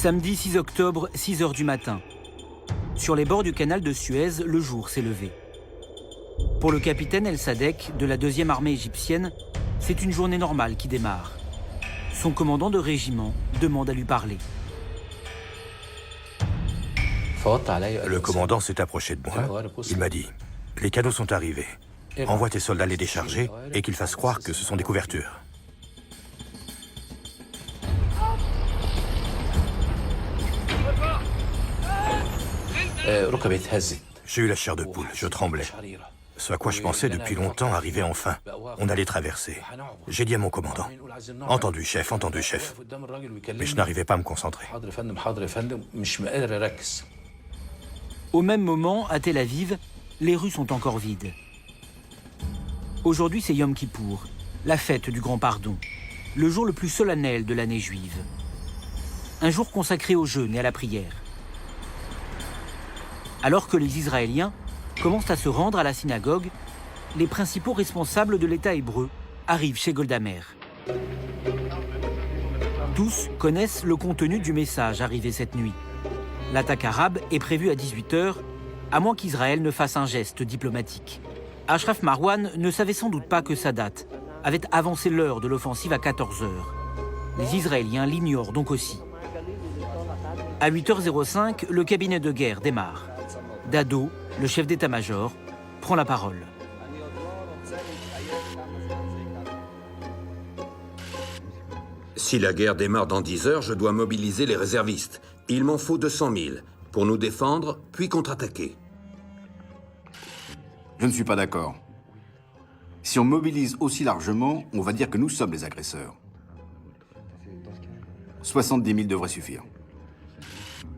Samedi 6 octobre, 6 heures du matin. Sur les bords du canal de Suez, le jour s'est levé. Pour le capitaine El Sadek de la 2e armée égyptienne, c'est une journée normale qui démarre. Son commandant de régiment demande à lui parler. Le commandant s'est approché de moi. Il m'a dit, les canaux sont arrivés. Envoie tes soldats les décharger et qu'ils fassent croire que ce sont des couvertures. J'ai eu la chair de poule, je tremblais. Ce à quoi je pensais depuis longtemps arrivait enfin. On allait traverser. J'ai dit à mon commandant, « Entendu, chef, entendu, chef. » Mais je n'arrivais pas à me concentrer. Au même moment, à Tel Aviv, les rues sont encore vides. Aujourd'hui, c'est Yom Kippour, la fête du Grand Pardon, le jour le plus solennel de l'année juive. Un jour consacré au jeûne et à la prière. Alors que les Israéliens commencent à se rendre à la synagogue, les principaux responsables de l'État hébreu arrivent chez Golda Meir. Tous connaissent le contenu du message arrivé cette nuit. L'attaque arabe est prévue à 18 h, à moins qu'Israël ne fasse un geste diplomatique. Ashraf Marwan ne savait sans doute pas que Sadat avait avancé l'heure de l'offensive à 14 h. Les Israéliens l'ignorent donc aussi. À 8 h 05, le cabinet de guerre démarre. Dado, le chef d'état-major, prend la parole. Si la guerre démarre dans 10 heures, je dois mobiliser les réservistes. Il m'en faut 200 000 pour nous défendre, puis contre-attaquer. Je ne suis pas d'accord. Si on mobilise aussi largement, on va dire que nous sommes les agresseurs. 70 000 devrait suffire.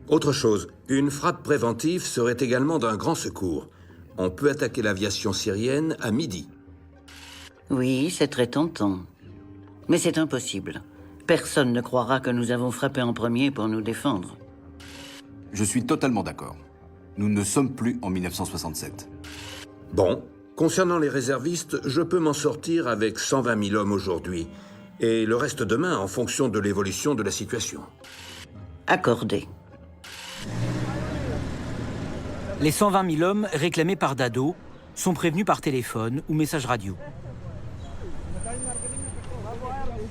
Autre chose, une frappe préventive serait également d'un grand secours. On peut attaquer l'aviation syrienne à midi. Oui, c'est très tentant. Mais c'est impossible. Personne ne croira que nous avons frappé en premier pour nous défendre. Je suis totalement d'accord. Nous ne sommes plus en 1967. Bon, concernant les réservistes, je peux m'en sortir avec 120 000 hommes aujourd'hui. Et le reste demain en fonction de l'évolution de la situation. Accordé. Les 120 000 hommes réclamés par Dado sont prévenus par téléphone ou message radio.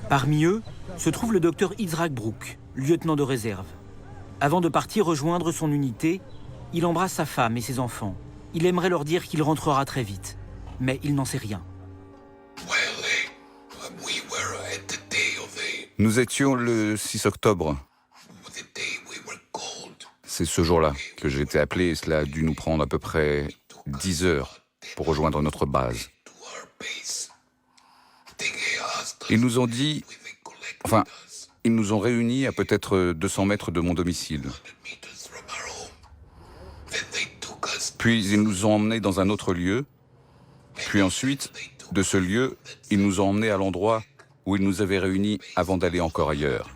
Parmi eux se trouve le docteur Yitzhak Brook, lieutenant de réserve. Avant de partir rejoindre son unité, il embrasse sa femme et ses enfants. Il aimerait leur dire qu'il rentrera très vite, mais il n'en sait rien. Nous étions le 6 octobre. C'est ce jour-là que j'ai été appelé et cela a dû nous prendre à peu près 10 heures pour rejoindre notre base. Ils nous ont dit... Enfin, ils nous ont réunis à peut-être 200 mètres de mon domicile. Puis ils nous ont emmenés dans un autre lieu. Puis ensuite, de ce lieu, ils nous ont emmenés à l'endroit où ils nous avaient réunis avant d'aller encore ailleurs.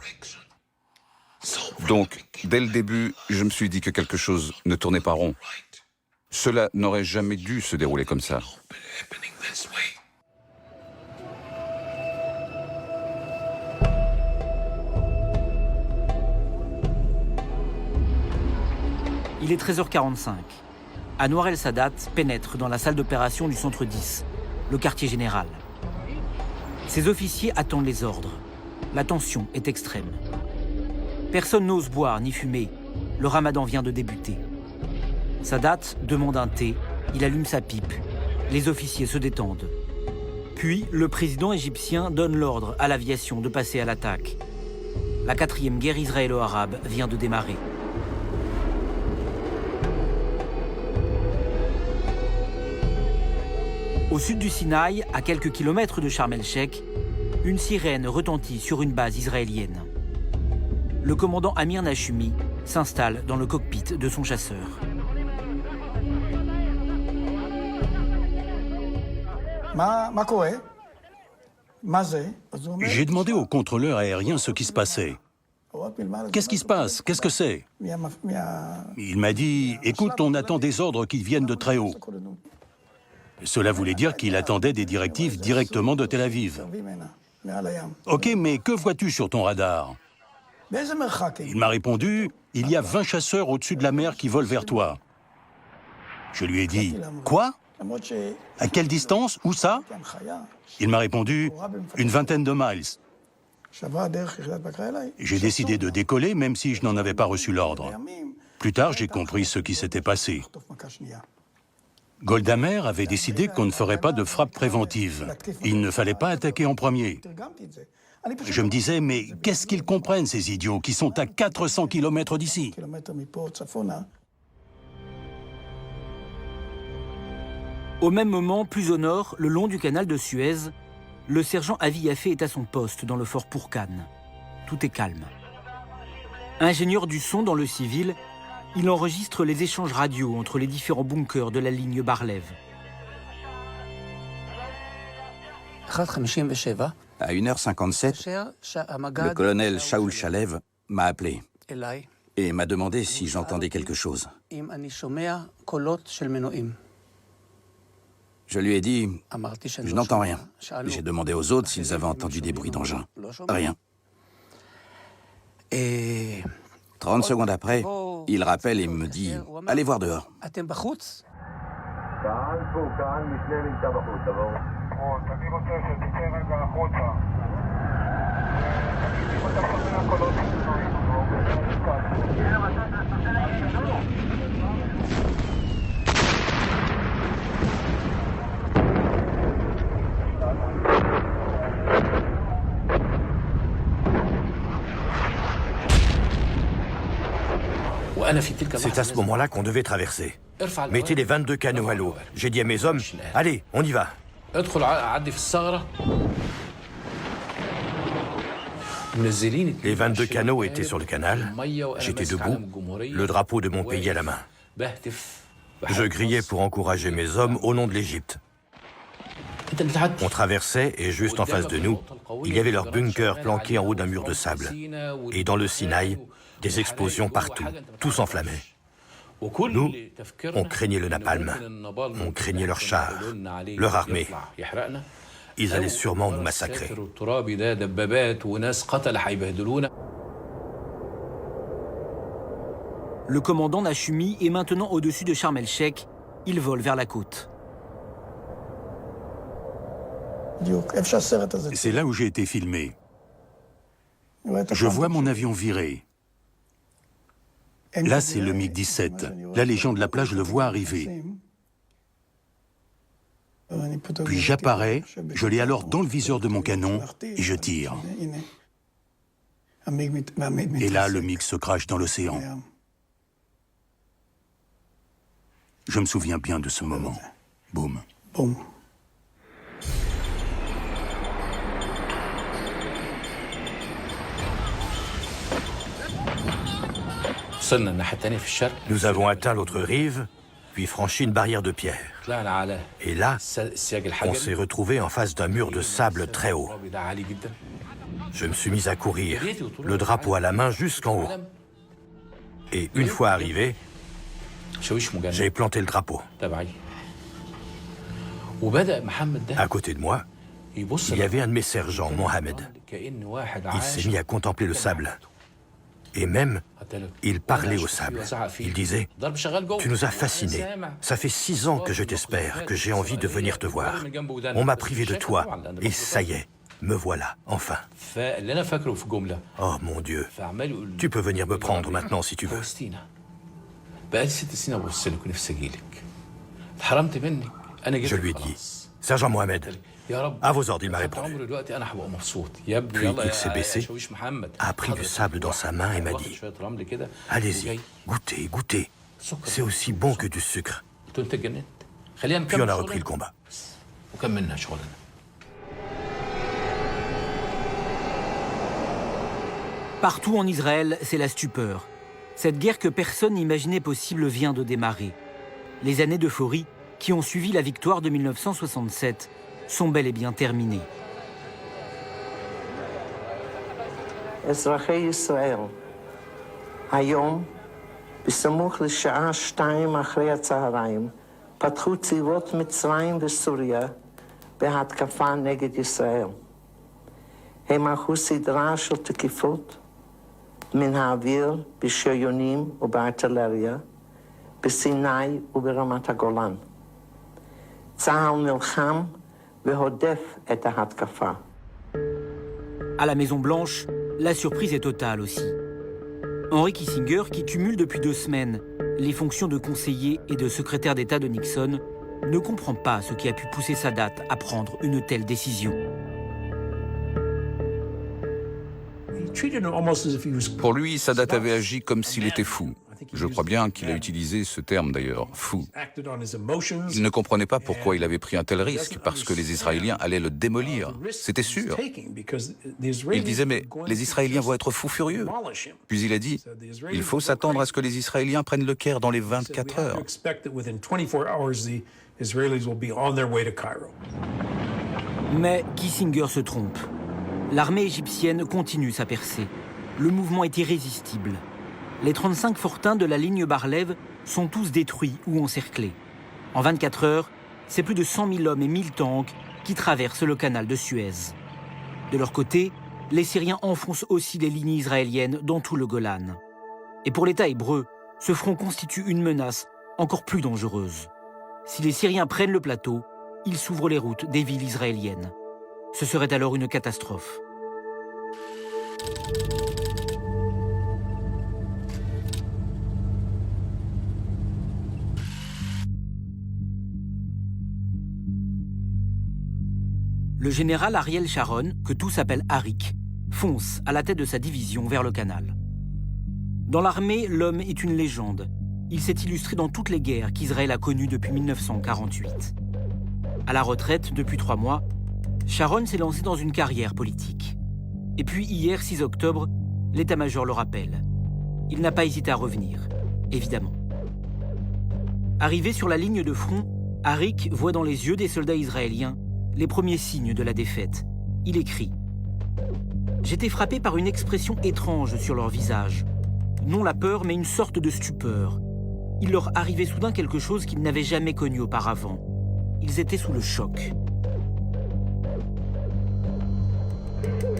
Donc, dès le début, je me suis dit que quelque chose ne tournait pas rond. Cela n'aurait jamais dû se dérouler comme ça. Il est 13 h 45. Anwar El Sadat pénètre dans la salle d'opération du centre 10, le quartier général. Ses officiers attendent les ordres. La tension est extrême. Personne n'ose boire ni fumer. Le ramadan vient de débuter. Sadat demande un thé, il allume sa pipe. Les officiers se détendent. Puis, le président égyptien donne l'ordre à l'aviation de passer à l'attaque. La 4e guerre israélo-arabe vient de démarrer. Au sud du Sinaï, à quelques kilomètres de Sharm el-Sheikh, une sirène retentit sur une base israélienne. Le commandant Amir Nashumi s'installe dans le cockpit de son chasseur. J'ai demandé au contrôleur aérien ce qui se passait. Qu'est-ce qui se passe? Qu'est-ce que c'est? Il m'a dit, écoute, on attend des ordres qui viennent de très haut. Cela voulait dire qu'il attendait des directives directement de Tel Aviv. Ok, mais que vois-tu sur ton radar? Il m'a répondu, il y a 20 chasseurs au-dessus de la mer qui volent vers toi. Je lui ai dit, quoi? À quelle distance? Où ça? Il m'a répondu, une vingtaine de miles. J'ai décidé de décoller, même si je n'en avais pas reçu l'ordre. Plus tard, j'ai compris ce qui s'était passé. Golda Meir avait décidé qu'on ne ferait pas de frappe préventive. Il ne fallait pas attaquer en premier. Je me disais, mais qu'est-ce qu'ils comprennent, ces idiots, qui sont à 400 km d'ici? Au même moment, plus au nord, le long du canal de Suez, le sergent Avi Yafé est à son poste dans le fort Pourkan. Tout est calme. Ingénieur du son dans le civil, il enregistre les échanges radio entre les différents bunkers de la ligne Bar-Lev. À 1h57, le colonel Shaul Shalev m'a appelé et m'a demandé si j'entendais quelque chose. Je lui ai dit, je n'entends rien. J'ai demandé aux autres s'ils avaient entendu des bruits d'engins. Rien. 30 secondes après, il rappelle et me dit, allez voir dehors. C'est à ce moment-là qu'on devait traverser. Mettez les 22 canots à l'eau. J'ai dit à mes hommes, allez, on y va. Les 22 canots étaient sur le canal. J'étais debout, le drapeau de mon pays à la main. Je criais pour encourager mes hommes au nom de l'Égypte. On traversait et juste en face de nous, il y avait leur bunker planqué en haut d'un mur de sable. Et dans le Sinaï, des explosions partout, tout s'enflammait. Nous, on craignait le napalm, on craignait leurs chars, leur armée. Ils allaient sûrement nous massacrer. Le commandant Nachumi est maintenant au-dessus de Sharm el-Sheikh. Il vole vers la côte. C'est là où j'ai été filmé. Je vois mon avion virer. Là, c'est le MiG-17. Là, les gens de la plage le voient arriver. Puis j'apparais, je l'ai alors dans le viseur de mon canon et je tire. Et là, le MiG se crache dans l'océan. Je me souviens bien de ce moment. Boum. Boum. Nous avons atteint l'autre rive, puis franchi une barrière de pierre. Et là, on s'est retrouvé en face d'un mur de sable très haut. Je me suis mis à courir, le drapeau à la main jusqu'en haut. Et une fois arrivé, j'ai planté le drapeau. À côté de moi, il y avait un de mes sergents, Mohamed. Il s'est mis à contempler le sable. Et même, il parlait au sable. Il disait, « Tu nous as fascinés. Ça fait 6 ans que je t'espère, que j'ai envie de venir te voir. On m'a privé de toi, et ça y est, me voilà, enfin. Oh mon Dieu, tu peux venir me prendre maintenant si tu veux. » Je lui ai dit, « Sergent Mohamed, à vos ordres, il m'a répondu. » Puis il s'est baissé, a pris du sable dans sa main et m'a dit, « Allez-y, goûtez, goûtez. C'est aussi bon que du sucre. » Puis on a repris le combat. Partout en Israël, c'est la stupeur. Cette guerre que personne n'imaginait possible vient de démarrer. Les années d'euphorie qui ont suivi la victoire de 1967 sont bel et bien terminées. אזרחי ישראל, היום, בסמוך לשעה 2 אחרי הצהריים, פתחו צבאות מצרים וסוריה בהתקפה נגד ישראל. הם ערכו סדרה של תקיפות מן האוויר בשריונים ובארטילריה, בסיני וברמת הגולן. צה"ל נלחם והודף את ההתקפה. À la Maison-Blanche, la surprise est totale aussi. Henry Kissinger, qui cumule depuis 2 semaines les fonctions de conseiller et de secrétaire d'État de Nixon, ne comprend pas ce qui a pu pousser Sadat à prendre une telle décision. Pour lui, Sadat avait agi comme s'il était fou. Je crois bien qu'il a utilisé ce terme d'ailleurs, fou. Il ne comprenait pas pourquoi il avait pris un tel risque, parce que les Israéliens allaient le démolir. C'était sûr. Il disait, mais les Israéliens vont être fous furieux. Puis il a dit, il faut s'attendre à ce que les Israéliens prennent le Caire dans les 24 heures. Mais Kissinger se trompe. L'armée égyptienne continue sa percée. Le mouvement est irrésistible. Les 35 fortins de la ligne Bar-Lev sont tous détruits ou encerclés. En 24 heures, c'est plus de 100 000 hommes et 1000 tanks qui traversent le canal de Suez. De leur côté, les Syriens enfoncent aussi les lignes israéliennes dans tout le Golan. Et pour l'État hébreu, ce front constitue une menace encore plus dangereuse. Si les Syriens prennent le plateau, ils s'ouvrent les routes des villes israéliennes. Ce serait alors une catastrophe. Le général Ariel Sharon, que tous appellent Arik, fonce à la tête de sa division vers le canal. Dans l'armée, l'homme est une légende. Il s'est illustré dans toutes les guerres qu'Israël a connues depuis 1948. À la retraite depuis 3 mois, Sharon s'est lancé dans une carrière politique. Et puis hier, 6 octobre, l'état-major le rappelle. Il n'a pas hésité à revenir, évidemment. Arrivé sur la ligne de front, Arik voit dans les yeux des soldats israéliens les premiers signes de la défaite. Il écrit « J'étais frappé par une expression étrange sur leur visage. Non la peur, mais une sorte de stupeur. Il leur arrivait soudain quelque chose qu'ils n'avaient jamais connu auparavant. Ils étaient sous le choc. »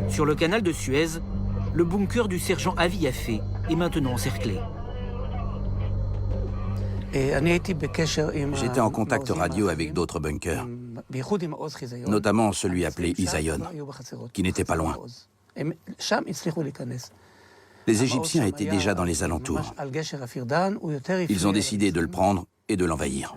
Sur le canal de Suez, le bunker du sergent Avi Yafé est maintenant encerclé. J'étais en contact radio avec d'autres bunkers, notamment celui appelé Isayon, qui n'était pas loin. Les Égyptiens étaient déjà dans les alentours. Ils ont décidé de le prendre et de l'envahir.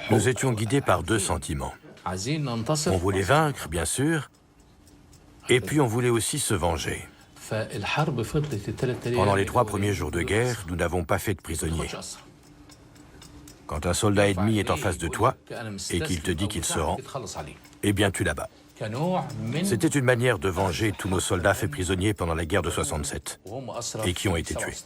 Nous étions guidés par 2 sentiments. On voulait vaincre, bien sûr, et puis on voulait aussi se venger. Pendant les 3 premiers jours de guerre, nous n'avons pas fait de prisonniers. Quand un soldat ennemi est en face de toi et qu'il te dit qu'il se rend, eh bien tu l'abats. C'était une manière de venger tous nos soldats faits prisonniers pendant la guerre de 67 et qui ont été tués.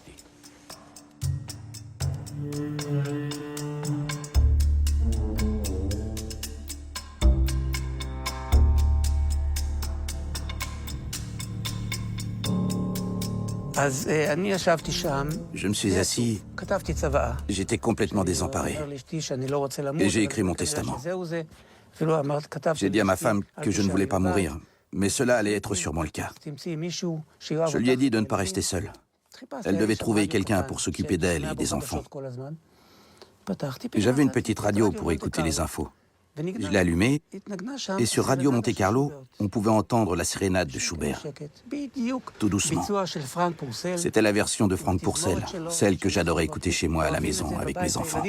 Je me suis assis, j'étais complètement désemparé. Et j'ai écrit mon testament. J'ai dit à ma femme que je ne voulais pas mourir, mais cela allait être sûrement le cas. Je lui ai dit de ne pas rester seule. Elle devait trouver quelqu'un pour s'occuper d'elle et des enfants. J'avais une petite radio pour écouter les infos. Je l'ai allumée, et sur Radio Monte-Carlo, on pouvait entendre la sérénade de Schubert, tout doucement. C'était la version de Franck Pourcel, celle que j'adorais écouter chez moi à la maison avec mes enfants.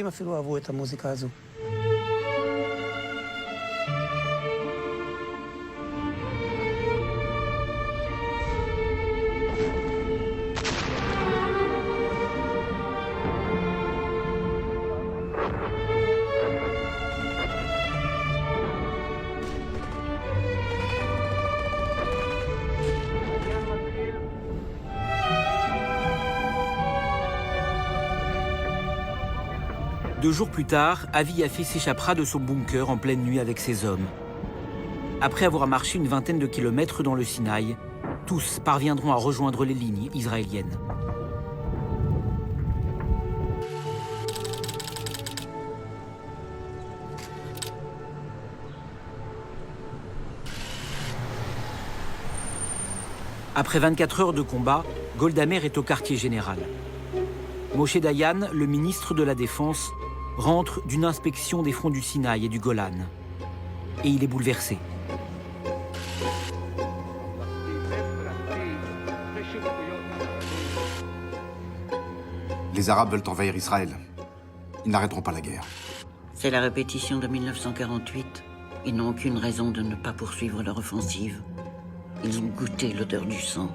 2 jours plus tard, Avi Yaffe s'échappera de son bunker en pleine nuit avec ses hommes. Après avoir marché une vingtaine de kilomètres dans le Sinaï, tous parviendront à rejoindre les lignes israéliennes. Après 24 heures de combat, Golda Meir est au quartier général. Moshe Dayan, le ministre de la Défense, rentre d'une inspection des fronts du Sinaï et du Golan. Et il est bouleversé. Les Arabes veulent envahir Israël. Ils n'arrêteront pas la guerre. C'est la répétition de 1948. Ils n'ont aucune raison de ne pas poursuivre leur offensive. Ils ont goûté l'odeur du sang.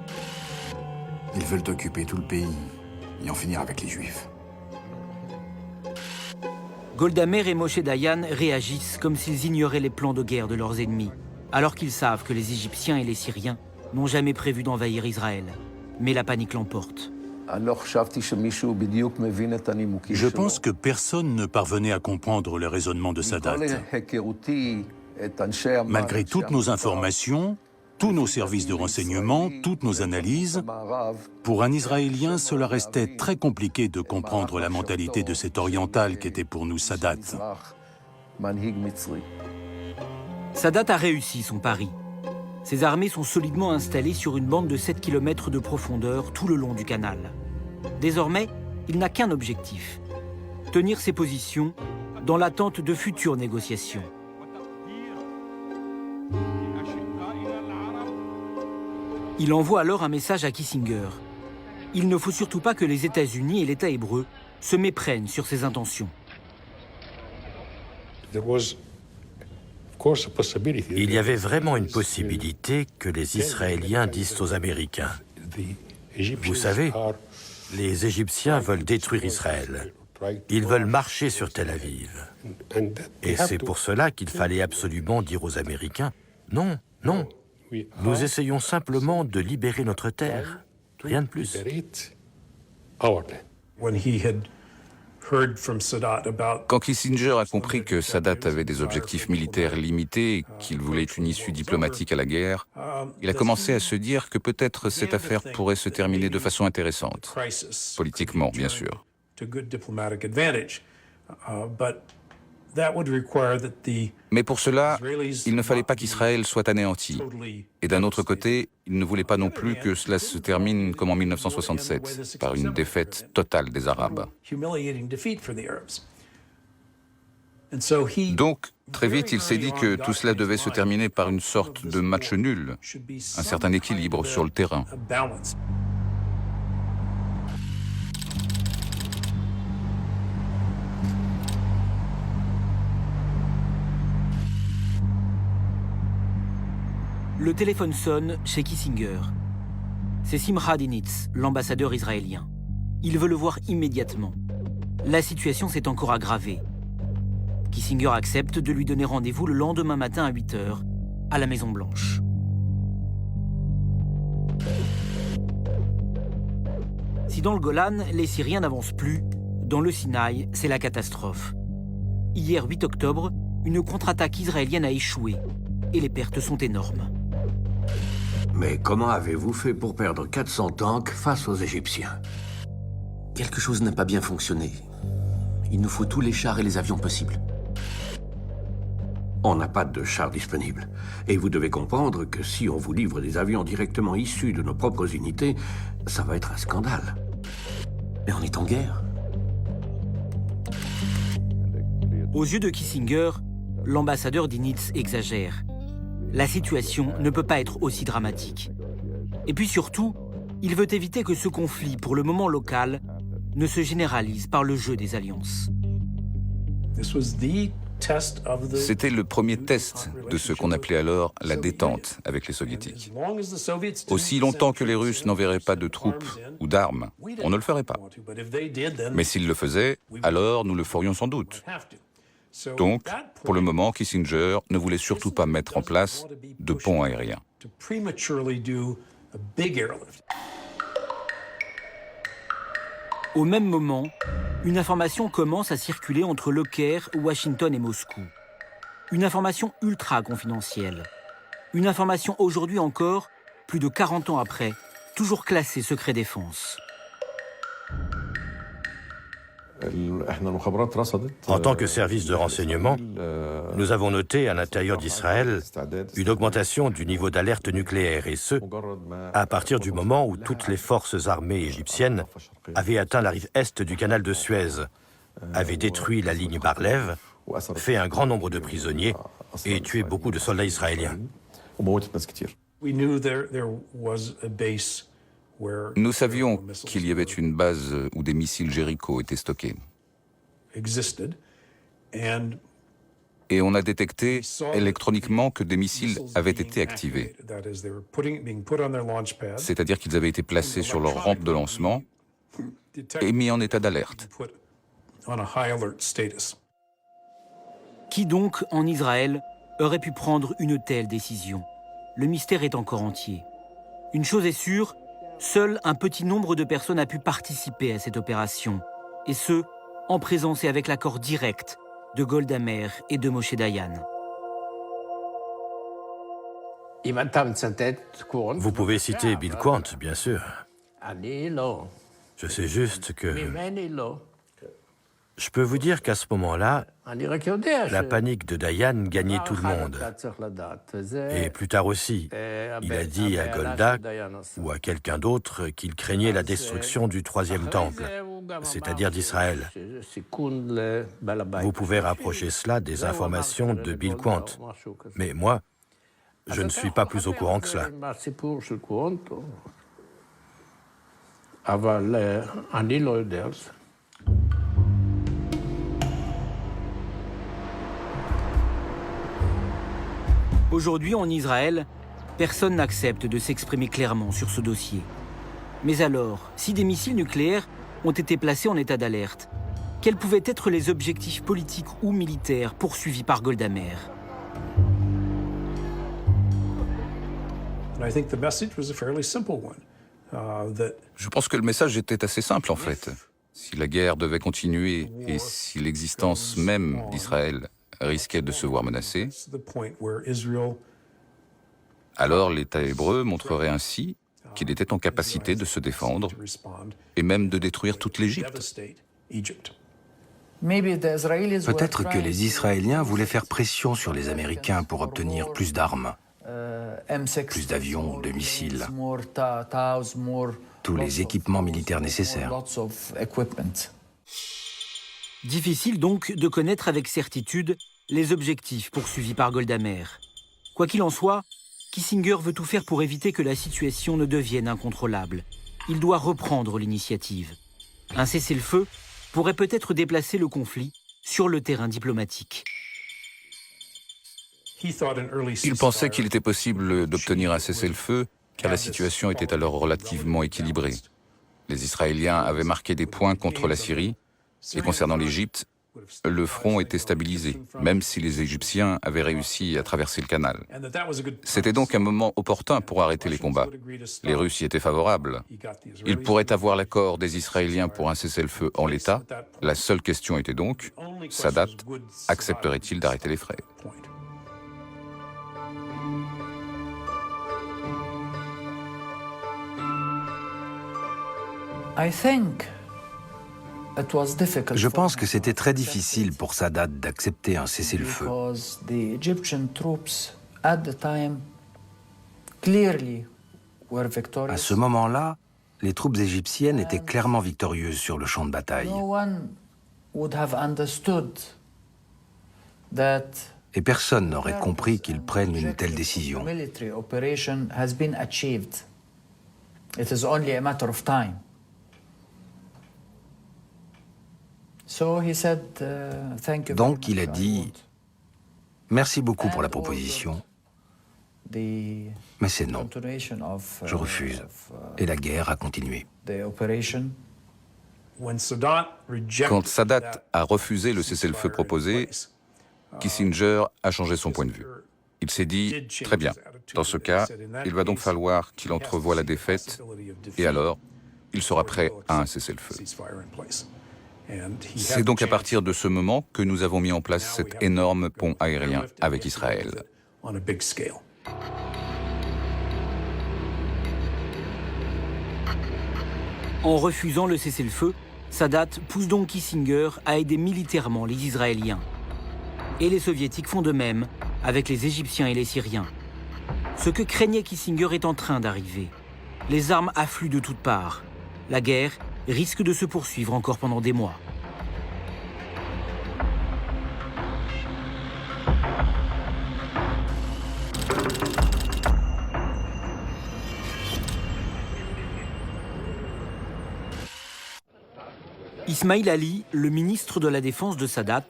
Ils veulent occuper tout le pays et en finir avec les Juifs. Golda Meir et Moshe Dayan réagissent comme s'ils ignoraient les plans de guerre de leurs ennemis, alors qu'ils savent que les Égyptiens et les Syriens n'ont jamais prévu d'envahir Israël. Mais la panique l'emporte. Je pense que personne ne parvenait à comprendre le raisonnement de Sadat. Malgré toutes nos informations, tous nos services de renseignement, toutes nos analyses, pour un Israélien, cela restait très compliqué de comprendre la mentalité de cet oriental qu'était pour nous Sadat. Sadat a réussi son pari. Ses armées sont solidement installées sur une bande de 7 km de profondeur tout le long du canal. Désormais, il n'a qu'un objectif, tenir ses positions dans l'attente de futures négociations. Il envoie alors un message à Kissinger. Il ne faut surtout pas que les États-Unis et l'État hébreu se méprennent sur ses intentions. Il y avait vraiment une possibilité que les Israéliens disent aux Américains « Vous savez, les Égyptiens veulent détruire Israël. Ils veulent marcher sur Tel Aviv. » Et c'est pour cela qu'il fallait absolument dire aux Américains « Non, non, nous essayons simplement de libérer notre terre, rien de plus. » Quand Kissinger a compris que Sadat avait des objectifs militaires limités et qu'il voulait une issue diplomatique à la guerre, il a commencé à se dire que peut-être cette affaire pourrait se terminer de façon intéressante, politiquement bien sûr. Mais pour cela, il ne fallait pas qu'Israël soit anéanti. Et d'un autre côté, il ne voulait pas non plus que cela se termine comme en 1967, par une défaite totale des Arabes. Donc, très vite, il s'est dit que tout cela devait se terminer par une sorte de match nul, un certain équilibre sur le terrain. Le téléphone sonne chez Kissinger. C'est Simcha Dinitz, l'ambassadeur israélien. Il veut le voir immédiatement. La situation s'est encore aggravée. Kissinger accepte de lui donner rendez-vous le lendemain matin à 8 h, à la Maison-Blanche. Si dans le Golan, les Syriens n'avancent plus, dans le Sinaï, c'est la catastrophe. Hier, 8 octobre, une contre-attaque israélienne a échoué et les pertes sont énormes. Mais comment avez-vous fait pour perdre 400 tanks face aux Égyptiens? Quelque chose n'a pas bien fonctionné. Il nous faut tous les chars et les avions possibles. On n'a pas de chars disponibles. Et vous devez comprendre que si on vous livre des avions directement issus de nos propres unités, ça va être un scandale. Mais on est en guerre. Aux yeux de Kissinger, l'ambassadeur Dinitz exagère. La situation ne peut pas être aussi dramatique. Et puis surtout, il veut éviter que ce conflit, pour le moment local, ne se généralise par le jeu des alliances. C'était le premier test de ce qu'on appelait alors la détente avec les Soviétiques. Aussi longtemps que les Russes n'enverraient pas de troupes ou d'armes, on ne le ferait pas. Mais s'ils le faisaient, alors nous le ferions sans doute. Donc, pour le moment, Kissinger ne voulait surtout pas mettre en place de ponts aériens. Au même moment, une information commence à circuler entre Le Caire, Washington et Moscou. Une information ultra confidentielle. Une information aujourd'hui encore, plus de 40 ans après, toujours classée secret défense. En tant que service de renseignement, nous avons noté à l'intérieur d'Israël une augmentation du niveau d'alerte nucléaire, et ce, à partir du moment où toutes les forces armées égyptiennes avaient atteint la rive est du canal de Suez, avaient détruit la ligne Bar-Lev, fait un grand nombre de prisonniers et tué beaucoup de soldats israéliens. Nous savions qu'il y avait une base où des missiles Jericho étaient stockés. Et on a détecté électroniquement que des missiles avaient été activés. C'est-à-dire qu'ils avaient été placés sur leur rampe de lancement et mis en état d'alerte. Qui donc, en Israël, aurait pu prendre une telle décision? Le mystère est encore entier. Une chose est sûre, seul un petit nombre de personnes a pu participer à cette opération, et ce, en présence et avec l'accord direct de Golda Meir et de Moshe Dayan. Vous pouvez citer Bill Quant, bien sûr. Je sais juste que... Je peux vous dire qu'à ce moment-là, la panique de Dayan gagnait tout le monde. Et plus tard aussi, il a dit à Golda ou à quelqu'un d'autre qu'il craignait la destruction du troisième temple, c'est-à-dire d'Israël. Vous pouvez rapprocher cela des informations de Bill Quant. Mais moi, je ne suis pas plus au courant que cela. Aujourd'hui, en Israël, personne n'accepte de s'exprimer clairement sur ce dossier. Mais alors, si des missiles nucléaires ont été placés en état d'alerte, quels pouvaient être les objectifs politiques ou militaires poursuivis par Golda Meir? Je pense que le message était assez simple en fait. Si la guerre devait continuer et si l'existence même d'Israël risquait de se voir menacée, alors l'État hébreu montrerait ainsi qu'il était en capacité de se défendre et même de détruire toute l'Égypte. Peut-être que les Israéliens voulaient faire pression sur les Américains pour obtenir plus d'armes, plus d'avions, de missiles, tous les équipements militaires nécessaires. Difficile donc de connaître avec certitude les objectifs poursuivis par Golda Meir. Quoi qu'il en soit, Kissinger veut tout faire pour éviter que la situation ne devienne incontrôlable. Il doit reprendre l'initiative. Un cessez-le-feu pourrait peut-être déplacer le conflit sur le terrain diplomatique. Il pensait qu'il était possible d'obtenir un cessez-le-feu car la situation était alors relativement équilibrée. Les Israéliens avaient marqué des points contre la Syrie et concernant l'Égypte, le front était stabilisé, même si les Égyptiens avaient réussi à traverser le canal. C'était donc un moment opportun pour arrêter les combats. Les Russes y étaient favorables. Ils pourraient avoir l'accord des Israéliens pour un cessez-le-feu en l'état. La seule question était donc, Sadat accepterait-il d'arrêter les frais? Je pense que c'était très difficile pour Sadat d'accepter un cessez-le-feu. À ce moment-là, les troupes égyptiennes étaient clairement victorieuses sur le champ de bataille. Et personne n'aurait compris qu'ils prennent une telle décision. Donc il a dit « Merci beaucoup pour la proposition, mais c'est non. Je refuse. » Et la guerre a continué. Quand Sadat a refusé le cessez-le-feu proposé, Kissinger a changé son point de vue. Il s'est dit « Très bien, dans ce cas, il va donc falloir qu'il entrevoie la défaite, et alors, il sera prêt à un cessez-le-feu. C'est donc à partir de ce moment que nous avons mis en place cet énorme pont aérien avec Israël. En refusant le cessez-le-feu, Sadat pousse donc Kissinger à aider militairement les Israéliens. Et les Soviétiques font de même avec les Égyptiens et les Syriens. Ce que craignait Kissinger est en train d'arriver. Les armes affluent de toutes parts. La guerre risque de se poursuivre encore pendant des mois. Ismail Ali, le ministre de la Défense de Sadat,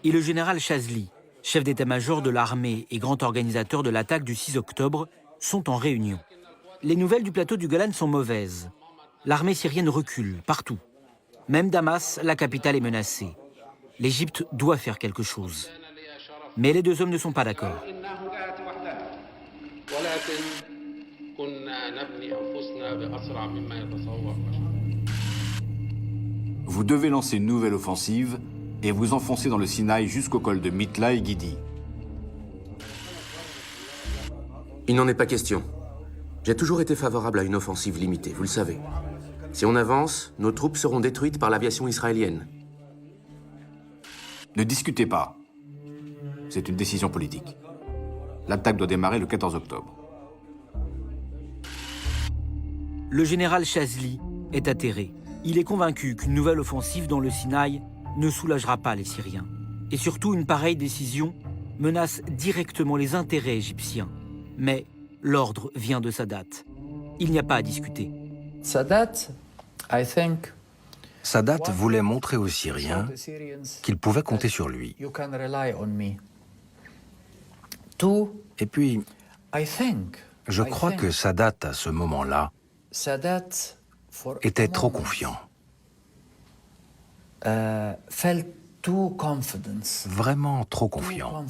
et le général Chazli, chef d'état-major de l'armée et grand organisateur de l'attaque du 6 octobre, sont en réunion. Les nouvelles du plateau du Golan sont mauvaises. L'armée syrienne recule partout. Même Damas, la capitale, est menacée. L'Égypte doit faire quelque chose. Mais les deux hommes ne sont pas d'accord. Vous devez lancer une nouvelle offensive et vous enfoncer dans le Sinaï jusqu'au col de Mitla et Guidi. Il n'en est pas question. J'ai toujours été favorable à une offensive limitée, vous le savez. Si on avance, nos troupes seront détruites par l'aviation israélienne. Ne discutez pas. C'est une décision politique. L'attaque doit démarrer le 14 octobre. Le général Chazli est atterré. Il est convaincu qu'une nouvelle offensive dans le Sinaï ne soulagera pas les Syriens. Et surtout, une pareille décision menace directement les intérêts égyptiens. Mais l'ordre vient de Sadat. Il n'y a pas à discuter. Sadat voulait montrer aux Syriens qu'ils pouvaient compter sur lui. Et puis, je crois que Sadat, à ce moment-là, était trop confiant. Vraiment trop confiant.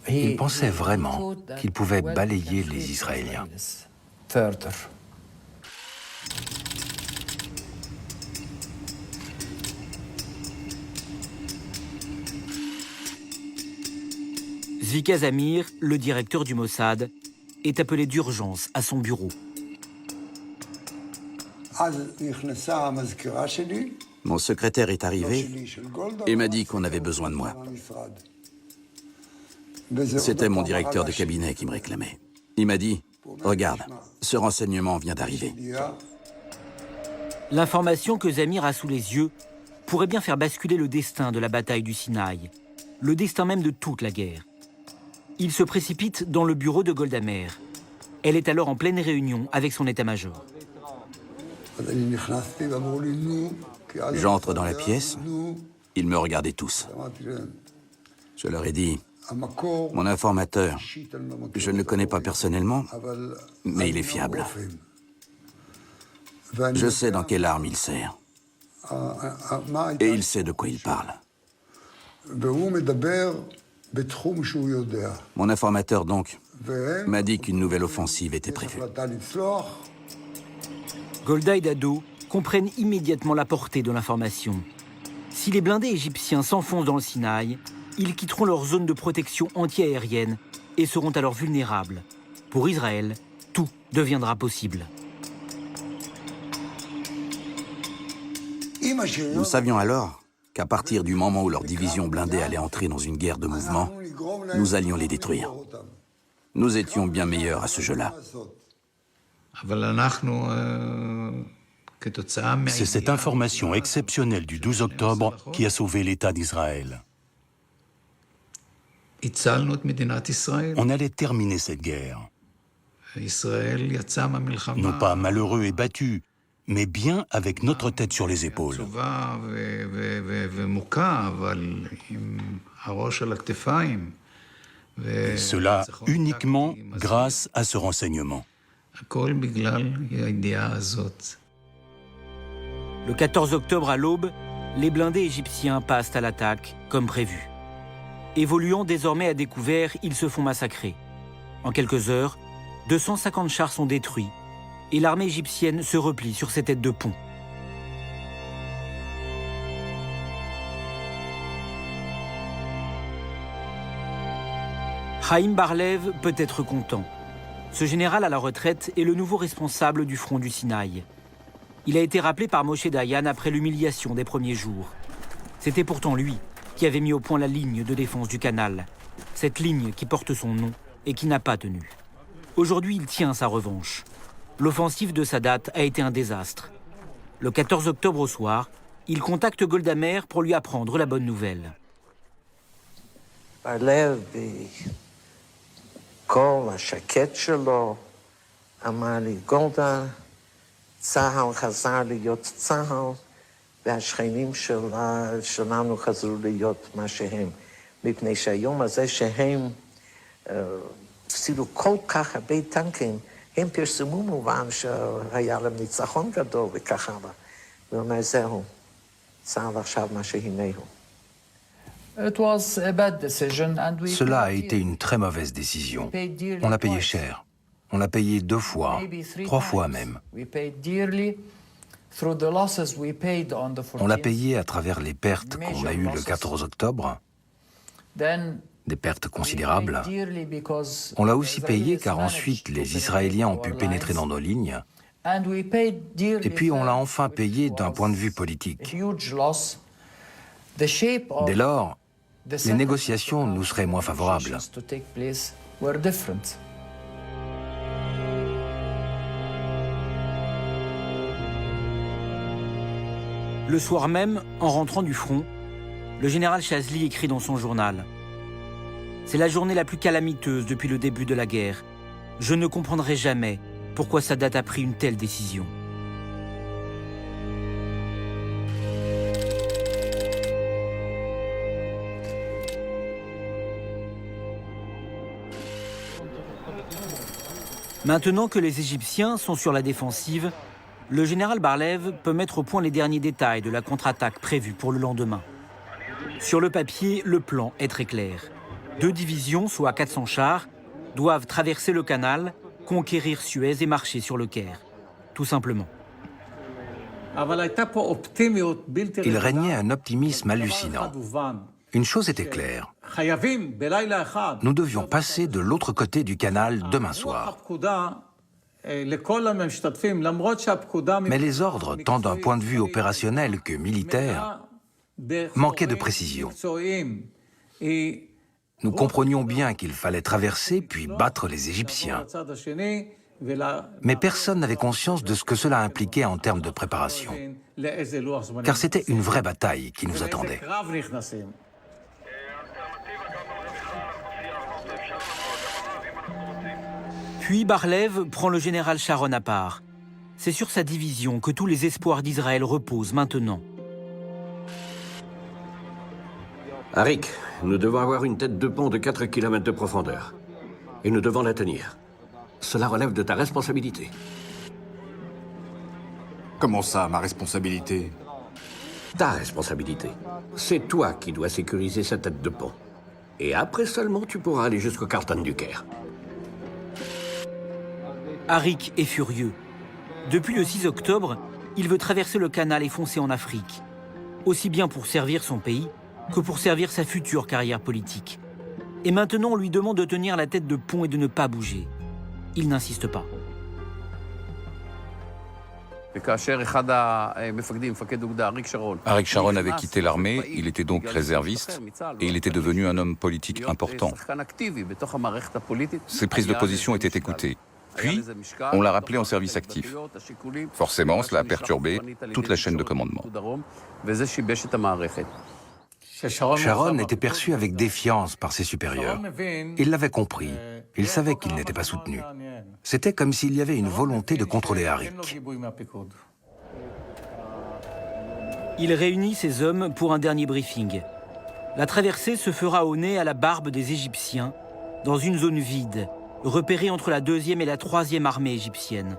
Il pensait vraiment qu'il pouvait balayer les Israéliens. Zvika Zamir, le directeur du Mossad, est appelé d'urgence à son bureau. Mon secrétaire est arrivé et m'a dit qu'on avait besoin de moi. C'était mon directeur de cabinet qui me réclamait. Il m'a dit, regarde, ce renseignement vient d'arriver. L'information que Zamir a sous les yeux pourrait bien faire basculer le destin de la bataille du Sinaï, le destin même de toute la guerre. Il se précipite dans le bureau de Golda Meir. Elle est alors en pleine réunion avec son état-major. J'entre dans la pièce, ils me regardaient tous. Je leur ai dit, mon informateur, je ne le connais pas personnellement, mais il est fiable. Je sais dans quelle arme il sert. Et il sait de quoi il parle. Mon informateur, donc, m'a dit qu'une nouvelle offensive était prévue. Golda et Dado comprennent immédiatement la portée de l'information. Si les blindés égyptiens s'enfoncent dans le Sinaï, ils quitteront leur zone de protection anti-aérienne et seront alors vulnérables. Pour Israël, tout deviendra possible. Nous savions alors qu'à partir du moment où leur division blindée allait entrer dans une guerre de mouvement, nous allions les détruire. Nous étions bien meilleurs à ce jeu-là. C'est cette information exceptionnelle du 12 octobre qui a sauvé l'État d'Israël. On allait terminer cette guerre. Non pas malheureux et battus, mais bien avec notre tête sur les épaules. Et cela uniquement grâce à ce renseignement. Le 14 octobre à l'aube, les blindés égyptiens passent à l'attaque comme prévu. Évoluant désormais à découvert, ils se font massacrer. En quelques heures, 250 chars sont détruits et l'armée égyptienne se replie sur ses têtes de pont. Haïm Bar-Lev peut être content. Ce général à la retraite est le nouveau responsable du front du Sinaï. Il a été rappelé par Moshe Dayan après l'humiliation des premiers jours. C'était pourtant lui qui avait mis au point la ligne de défense du canal. Cette ligne qui porte son nom et qui n'a pas tenu. Aujourd'hui, il tient sa revanche. L'offensive de Sadat a été un désastre. Le 14 octobre au soir, il contacte Golda Meir pour lui apprendre la bonne nouvelle. בר-לב, בקול השקט שלו, אמר לי, גולדה, צה"ל חזר להיות צה"ל, והשכנים שלנו חזרו להיות מה שהם. מפני שהיום הזה שהם הפסידו כל כך הרבה טנקים, הם פרסמו מובן שהיה להם ניצחון גדול וכך הלאה. הוא אומר, זהו, צה"ל עכשיו מה שהינהו. Cela a été une très mauvaise décision. On l'a payé cher. On l'a payé 2 fois, 3 fois même. On l'a payé à travers les pertes qu'on a eues le 14 octobre, des pertes considérables. On l'a aussi payé car ensuite les Israéliens ont pu pénétrer dans nos lignes. Et puis on l'a enfin payé d'un point de vue politique. Dès lors, les négociations nous seraient moins favorables. Le soir même, en rentrant du front, le général Chazli écrit dans son journal « C'est la journée la plus calamiteuse depuis le début de la guerre. Je ne comprendrai jamais pourquoi Sadat a pris une telle décision. » Maintenant que les Égyptiens sont sur la défensive, le général Bar-Lev peut mettre au point les derniers détails de la contre-attaque prévue pour le lendemain. Sur le papier, le plan est très clair. 2 divisions, soit 400 chars, doivent traverser le canal, conquérir Suez et marcher sur le Caire. Tout simplement. Il régnait un optimisme hallucinant. Une chose était claire. Nous devions passer de l'autre côté du canal demain soir. Mais les ordres, tant d'un point de vue opérationnel que militaire, manquaient de précision. Nous comprenions bien qu'il fallait traverser puis battre les Égyptiens. Mais personne n'avait conscience de ce que cela impliquait en termes de préparation. Car c'était une vraie bataille qui nous attendait. Puis Bar-Lev prend le général Sharon à part. C'est sur sa division que tous les espoirs d'Israël reposent maintenant. Arik, nous devons avoir une tête de pont de 4 km de profondeur. Et nous devons la tenir. Cela relève de ta responsabilité. Comment ça, ma responsabilité? Ta responsabilité. C'est toi qui dois sécuriser cette tête de pont. Et après seulement, tu pourras aller jusqu'au Carlton du Caire. Arik est furieux. Depuis le 6 octobre, il veut traverser le canal et foncer en Afrique. Aussi bien pour servir son pays que pour servir sa future carrière politique. Et maintenant, on lui demande de tenir la tête de pont et de ne pas bouger. Il n'insiste pas. Arik Sharon avait quitté l'armée, il était donc réserviste, et il était devenu un homme politique important. Ses prises de position étaient écoutées. Puis, on l'a rappelé en service actif. Forcément, cela a perturbé toute la chaîne de commandement. Sharon était perçu avec défiance par ses supérieurs. Il l'avait compris. Il savait qu'il n'était pas soutenu. C'était comme s'il y avait une volonté de contrôler Arik. Il réunit ses hommes pour un dernier briefing. La traversée se fera au nez à la barbe des Égyptiens, dans une zone vide, repérée entre la 2e et la 3e armée égyptienne.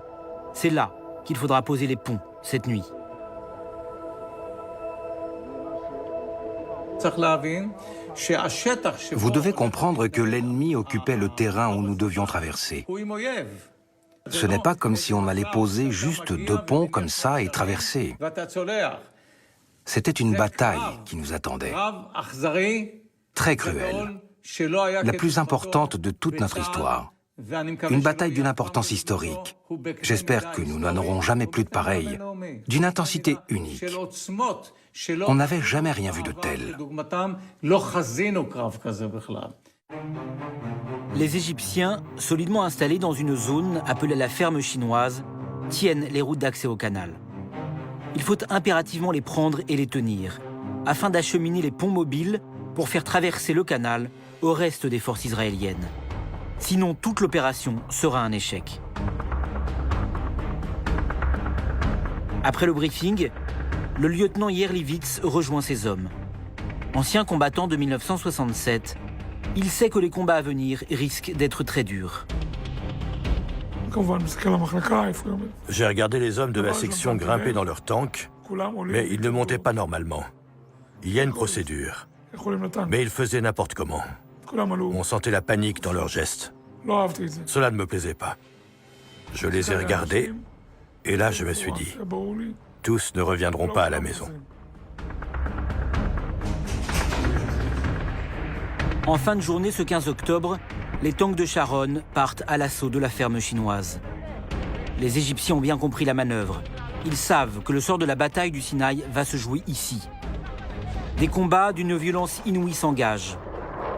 C'est là qu'il faudra poser les ponts, cette nuit. Vous devez comprendre que l'ennemi occupait le terrain où nous devions traverser. Ce n'est pas comme si on allait poser juste 2 ponts comme ça et traverser. C'était une bataille qui nous attendait, très cruelle, la plus importante de toute notre histoire. Une bataille d'une importance historique. J'espère que nous n'en aurons jamais plus de pareille, d'une intensité unique. On n'avait jamais rien vu de tel. Les Égyptiens, solidement installés dans une zone appelée la ferme chinoise, tiennent les routes d'accès au canal. Il faut impérativement les prendre et les tenir, afin d'acheminer les ponts mobiles pour faire traverser le canal au reste des forces israéliennes. Sinon, toute l'opération sera un échec. Après le briefing, le lieutenant Yair Livitz rejoint ses hommes. Ancien combattant de 1967, il sait que les combats à venir risquent d'être très durs. J'ai regardé les hommes de ma section grimper dans leurs tanks, mais ils ne montaient pas normalement. Il y a une procédure, mais ils faisaient n'importe comment. On sentait la panique dans leurs gestes. Cela ne me plaisait pas. Je les ai regardés, et là je me suis dit, tous ne reviendront pas à la maison. En fin de journée, ce 15 octobre, les tanks de Sharon partent à l'assaut de la ferme chinoise. Les Égyptiens ont bien compris la manœuvre. Ils savent que le sort de la bataille du Sinaï va se jouer ici. Des combats d'une violence inouïe s'engagent.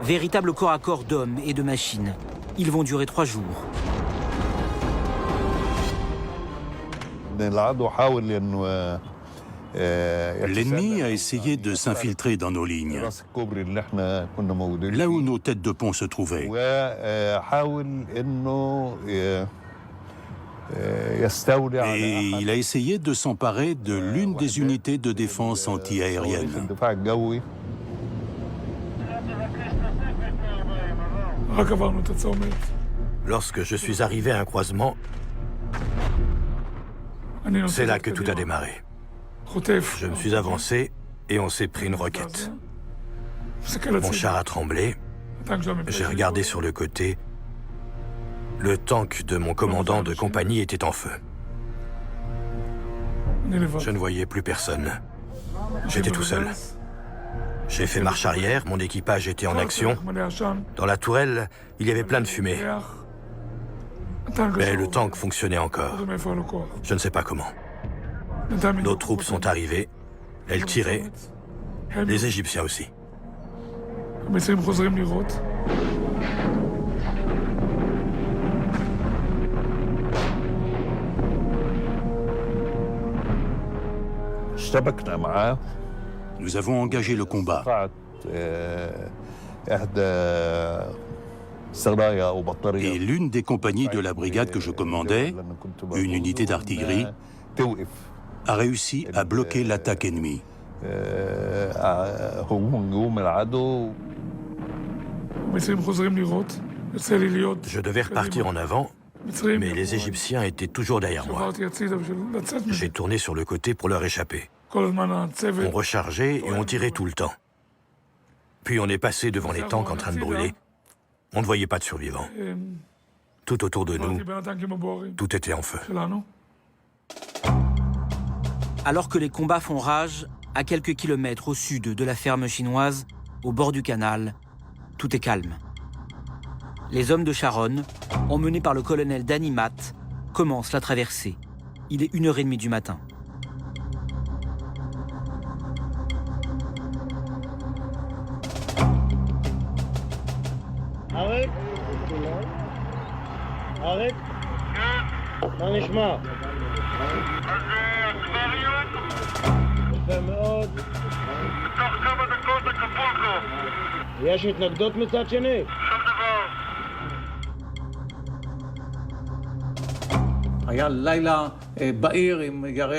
Véritable corps à corps d'hommes et de machines. Ils vont durer 3 jours. L'ennemi a essayé de s'infiltrer dans nos lignes, là où nos têtes de pont se trouvaient. Et il a essayé de s'emparer de l'une des unités de défense anti-aérienne. Lorsque je suis arrivé à un croisement, c'est là que tout a démarré. Je me suis avancé et on s'est pris une roquette. Mon char a tremblé. J'ai regardé sur le côté. Le tank de mon commandant de compagnie était en feu. Je ne voyais plus personne. J'étais tout seul. J'ai fait marche arrière, mon équipage était en action. Dans la tourelle, il y avait plein de fumée. Mais le tank fonctionnait encore. Je ne sais pas comment. Nos troupes sont arrivées. Elles tiraient. Les Égyptiens aussi. Nous avons engagé le combat. Et l'une des compagnies de la brigade que je commandais, une unité d'artillerie, a réussi à bloquer l'attaque ennemie. Je devais repartir en avant, mais les Égyptiens étaient toujours derrière moi. J'ai tourné sur le côté pour leur échapper. On rechargeait et on tirait tout le temps. Puis on est passé devant les tanks en train de brûler. On ne voyait pas de survivants. Tout autour de nous, tout était en feu. Alors que les combats font rage, à quelques kilomètres au sud de la ferme chinoise, au bord du canal, tout est calme. Les hommes de Sharon, emmenés par le colonel Danny Matt, commencent la traversée. Il est 1h30 du matin. Arrête. Arrête. מה נשמע? יפה מאוד. בתוך כמה דקות אקפולקו. יש התנגדות מצד שני? שום דבר.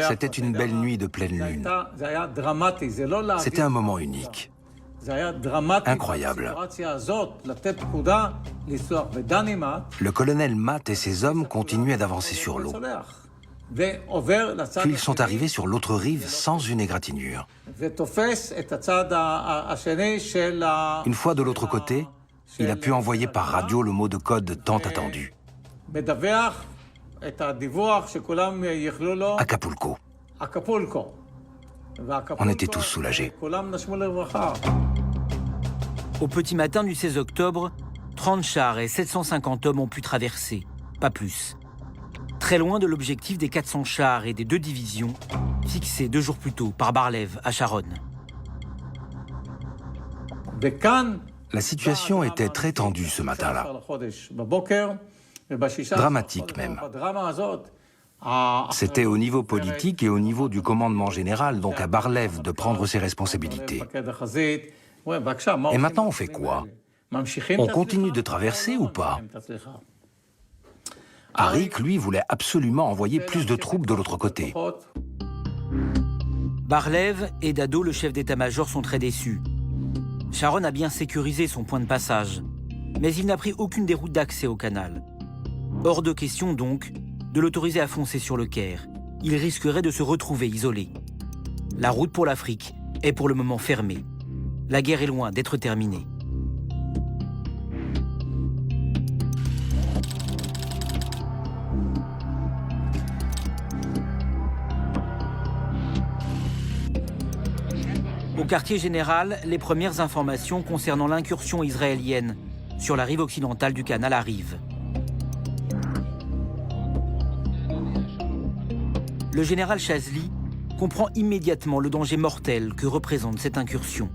C'était une belle nuit de pleine lune. C'était un moment unique. Incroyable. Le colonel Matt et ses hommes continuaient d'avancer sur l'eau. Puis ils sont arrivés sur l'autre rive sans une égratignure. Une fois de l'autre côté, il a pu envoyer par radio le mot de code tant attendu. Acapulco. On était tous soulagés. Au petit matin du 16 octobre, 30 chars et 750 hommes ont pu traverser, pas plus. Très loin de l'objectif des 400 chars et des 2 divisions fixés 2 jours plus tôt par Bar-Lev à Sharon. La situation était très tendue ce matin-là. Dramatique même. C'était au niveau politique et au niveau du commandement général, donc à Bar-Lev, de prendre ses responsabilités. Et maintenant, on fait quoi? On continue de traverser ou pas? Arik, lui, voulait absolument envoyer plus de troupes de l'autre côté. Bar-Lev et Dado, le chef d'état-major, sont très déçus. Sharon a bien sécurisé son point de passage, mais il n'a pris aucune des routes d'accès au canal. Hors de question, donc, de l'autoriser à foncer sur le Caire. Il risquerait de se retrouver isolé. La route pour l'Afrique est pour le moment fermée. La guerre est loin d'être terminée. Au quartier général, les premières informations concernant l'incursion israélienne sur la rive occidentale du canal arrivent. Le général Chazli comprend immédiatement le danger mortel que représente cette incursion.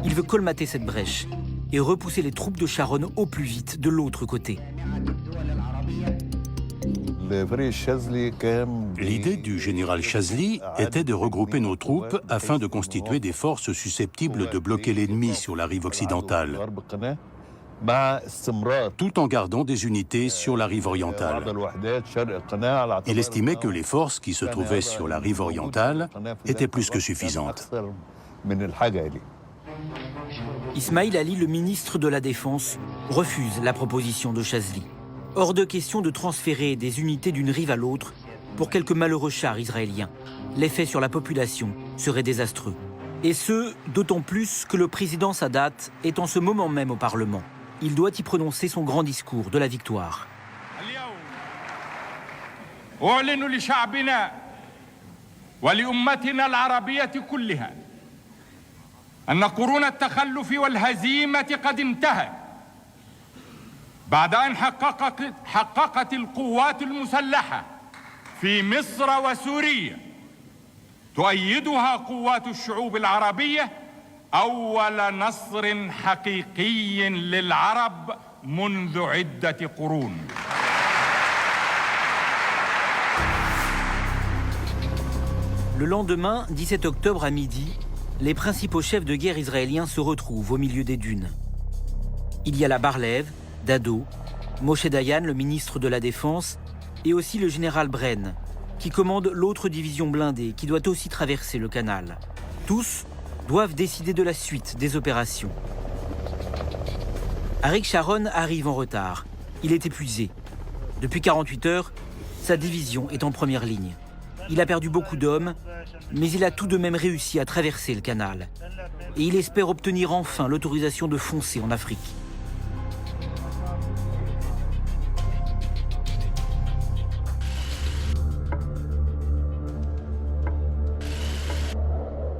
Il veut colmater cette brèche et repousser les troupes de Sharon au plus vite de l'autre côté. L'idée du général Chazli était de regrouper nos troupes afin de constituer des forces susceptibles de bloquer l'ennemi sur la rive occidentale, tout en gardant des unités sur la rive orientale. Il estimait que les forces qui se trouvaient sur la rive orientale étaient plus que suffisantes. Ismail Ali, le ministre de la Défense, refuse la proposition de Chazli. Hors de question de transférer des unités d'une rive à l'autre pour quelques malheureux chars israéliens. L'effet sur la population serait désastreux. Et ce, d'autant plus que le président Sadat est en ce moment même au Parlement. Il doit y prononcer son grand discours de la victoire. بعد أن حققت القوات المسلحة في مصر وسوريا تؤيدها قوات الشعوب العربية أول نصر حقيقي للعرب منذ عدة قرون. Le lendemain, 17 octobre à midi, les principaux chefs de guerre israéliens se retrouvent au milieu des dunes. Il y a la Bar-Lev, Dado, Moshe Dayan, le ministre de la Défense, et aussi le général Bren, qui commande l'autre division blindée qui doit aussi traverser le canal. Tous doivent décider de la suite des opérations. Arik Sharon arrive en retard. Il est épuisé. Depuis 48 heures, sa division est en première ligne. Il a perdu beaucoup d'hommes, mais il a tout de même réussi à traverser le canal. Et il espère obtenir enfin l'autorisation de foncer en Afrique.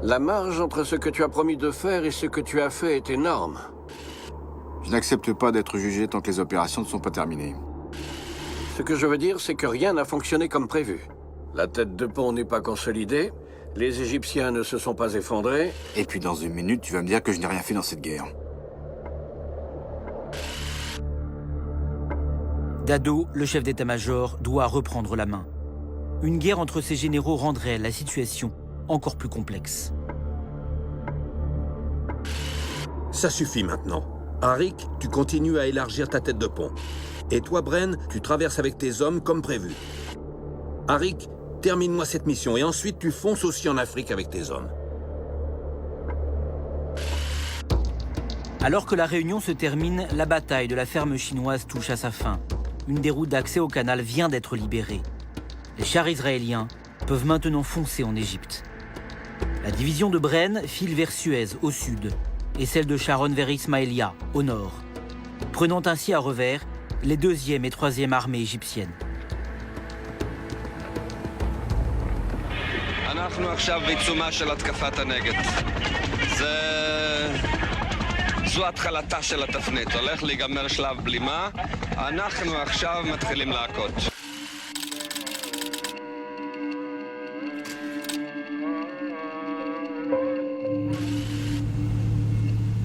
La marge entre ce que tu as promis de faire et ce que tu as fait est énorme. Je n'accepte pas d'être jugé tant que les opérations ne sont pas terminées. Ce que je veux dire, c'est que rien n'a fonctionné comme prévu. La tête de pont n'est pas consolidée, les Égyptiens ne se sont pas effondrés... Et puis dans 1 minute, tu vas me dire que je n'ai rien fait dans cette guerre. Dado, le chef d'état-major, doit reprendre la main. Une guerre entre ces généraux rendrait la situation encore plus complexe. Ça suffit maintenant. Arik, tu continues à élargir ta tête de pont. Et toi, Bren, tu traverses avec tes hommes comme prévu. Arik, termine-moi cette mission et ensuite tu fonces aussi en Afrique avec tes hommes. Alors que la réunion se termine, la bataille de la ferme chinoise touche à sa fin. Une des routes d'accès au canal vient d'être libérée. Les chars israéliens peuvent maintenant foncer en Égypte. La division de Bren file vers Suez au sud et celle de Sharon vers Ismaïlia au nord, prenant ainsi à revers les 2e et 3e armées égyptiennes. אנחנו עכשיו בעיצומה של התקפת הנגד. זו התחלתה של התפנית. הולך להיגמר שלב בלימה. אנחנו עכשיו מתחילים להכות.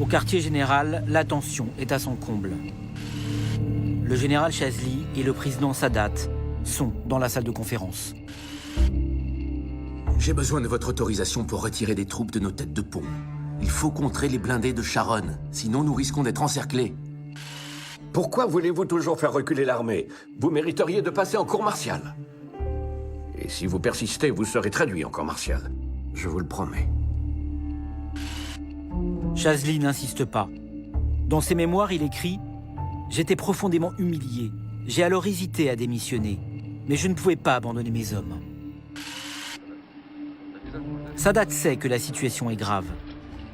Au quartier général, la tension est à son comble. Le général Chazli et le président Sadat sont dans la salle de conférence. J'ai besoin de votre autorisation pour retirer des troupes de nos têtes de pont. Il faut contrer les blindés de Sharon, sinon nous risquons d'être encerclés. Pourquoi voulez-vous toujours faire reculer l'armée? Vous mériteriez de passer en cour martiale. Et si vous persistez, vous serez traduit en cour martiale. Je vous le promets. Chazli n'insiste pas. Dans ses mémoires, il écrit « J'étais profondément humilié. J'ai alors hésité à démissionner, mais je ne pouvais pas abandonner mes hommes. » Sadat sait que la situation est grave.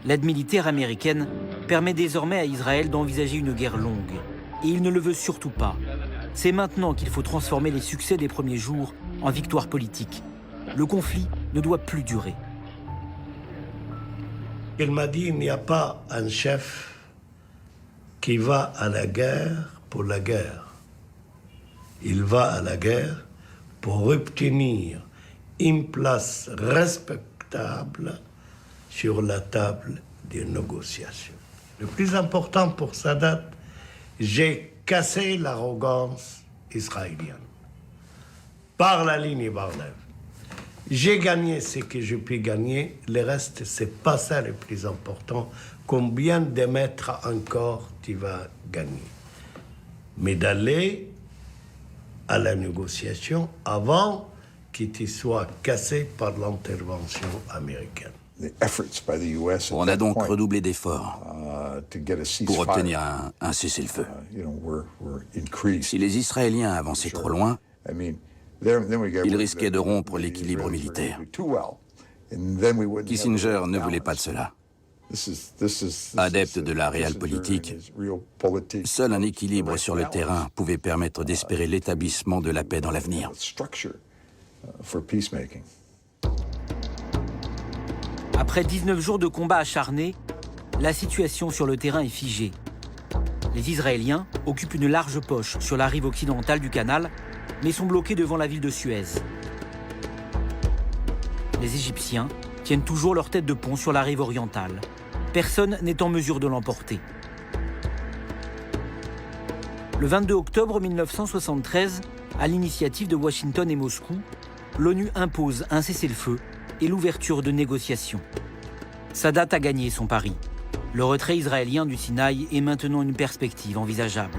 L'aide militaire américaine permet désormais à Israël d'envisager une guerre longue. Et il ne le veut surtout pas. C'est maintenant qu'il faut transformer les succès des premiers jours en victoire politique. Le conflit ne doit plus durer. Il m'a dit, il n'y a pas un chef qui va à la guerre pour la guerre. Il va à la guerre pour obtenir une place respectable sur la table des négociations. Le plus important pour Sadat, j'ai cassé l'arrogance israélienne par la ligne Bar-Lev. J'ai gagné ce que je peux gagner, le reste, c'est pas ça le plus important. Combien de mètres encore tu vas gagner? Mais d'aller à la négociation avant que tu sois cassé par l'intervention américaine. On a donc redoublé d'efforts pour obtenir un cessez-le-feu. Si les Israéliens avançaient trop loin, ils risquaient de rompre l'équilibre militaire. Kissinger ne voulait pas de cela. Adepte de la réelle politique, seul un équilibre sur le terrain pouvait permettre d'espérer l'établissement de la paix dans l'avenir. Après 19 jours de combats acharnés, la situation sur le terrain est figée. Les Israéliens occupent une large poche sur la rive occidentale du canal, mais sont bloqués devant la ville de Suez. Les Égyptiens tiennent toujours leur tête de pont sur la rive orientale. Personne n'est en mesure de l'emporter. Le 22 octobre 1973, à l'initiative de Washington et Moscou, l'ONU impose un cessez-le-feu et l'ouverture de négociations. Sadat a gagné son pari. Le retrait israélien du Sinaï est maintenant une perspective envisageable.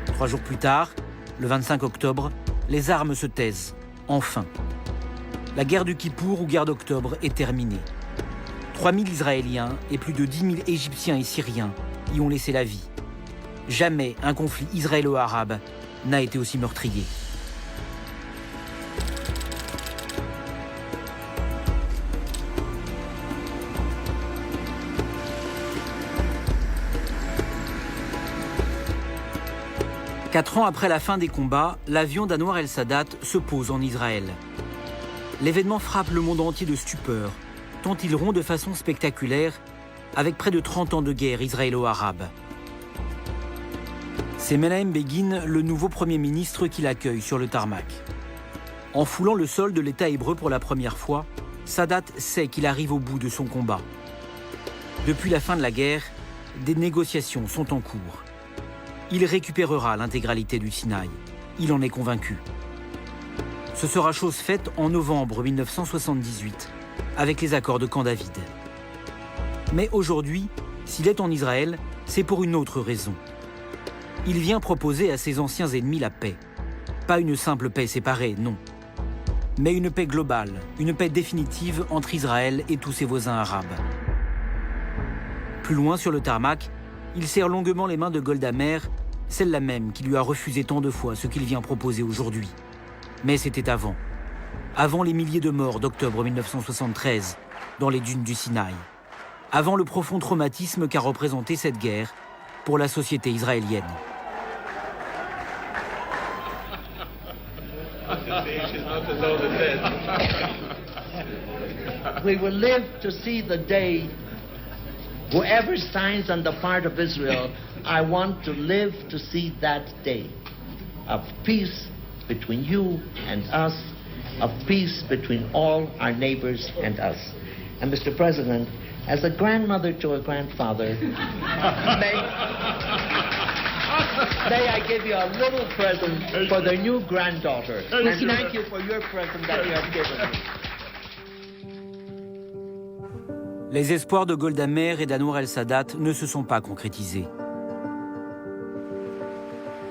3 jours plus tard, le 25 octobre, les armes se taisent, enfin. La guerre du Kippour ou guerre d'octobre est terminée. 3000 Israéliens et plus de 10 000 Égyptiens et Syriens y ont laissé la vie. Jamais un conflit israélo-arabe n'a été aussi meurtrier. Quatre ans après la fin des combats, l'avion d'Anwar el-Sadat se pose en Israël. L'événement frappe le monde entier de stupeur, tant il rompt de façon spectaculaire avec près de 30 ans de guerre israélo-arabe. C'est Menahem Begin, le nouveau Premier ministre, qui l'accueille sur le tarmac. En foulant le sol de l'État hébreu pour la première fois, Sadat sait qu'il arrive au bout de son combat. Depuis la fin de la guerre, des négociations sont en cours. Il récupérera l'intégralité du Sinaï. Il en est convaincu. Ce sera chose faite en novembre 1978, avec les accords de Camp David. Mais aujourd'hui, s'il est en Israël, c'est pour une autre raison. Il vient proposer à ses anciens ennemis la paix. Pas une simple paix séparée, non. Mais une paix globale, une paix définitive entre Israël et tous ses voisins arabes. Plus loin sur le tarmac, il serre longuement les mains de Golda Meir celle-là même qui lui a refusé tant de fois ce qu'il vient proposer aujourd'hui. Mais c'était avant. Avant les milliers de morts d'octobre 1973, dans les dunes du Sinaï. Avant le profond traumatisme qu'a représenté cette guerre pour la société israélienne. We will live to see the day, whoever signs on the part of Israel, I want to live to see that day of peace between you and us, of peace between all our neighbors and us. And Mr. President, as a grandmother to a grandfather, may I give you a little present for the new granddaughter. And thank you for your present that you have given me. Les espoirs de Golda Meir et d'Anwar el-Sadat ne se sont pas concrétisés.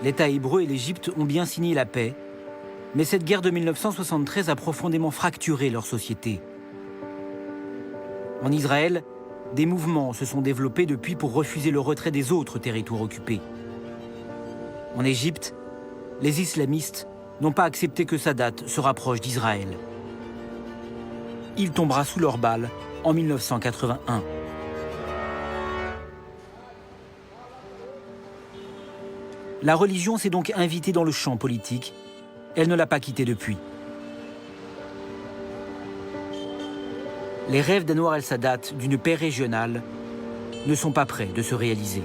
L'État hébreu et l'Égypte ont bien signé la paix, mais cette guerre de 1973 a profondément fracturé leur société. En Israël, des mouvements se sont développés depuis pour refuser le retrait des autres territoires occupés. En Égypte, les islamistes n'ont pas accepté que Sadat se rapproche d'Israël. Il tombera sous leurs balles en 1981. La religion s'est donc invitée dans le champ politique. Elle ne l'a pas quitté depuis. Les rêves d'Anwar el-Sadat d'une paix régionale ne sont pas prêts de se réaliser.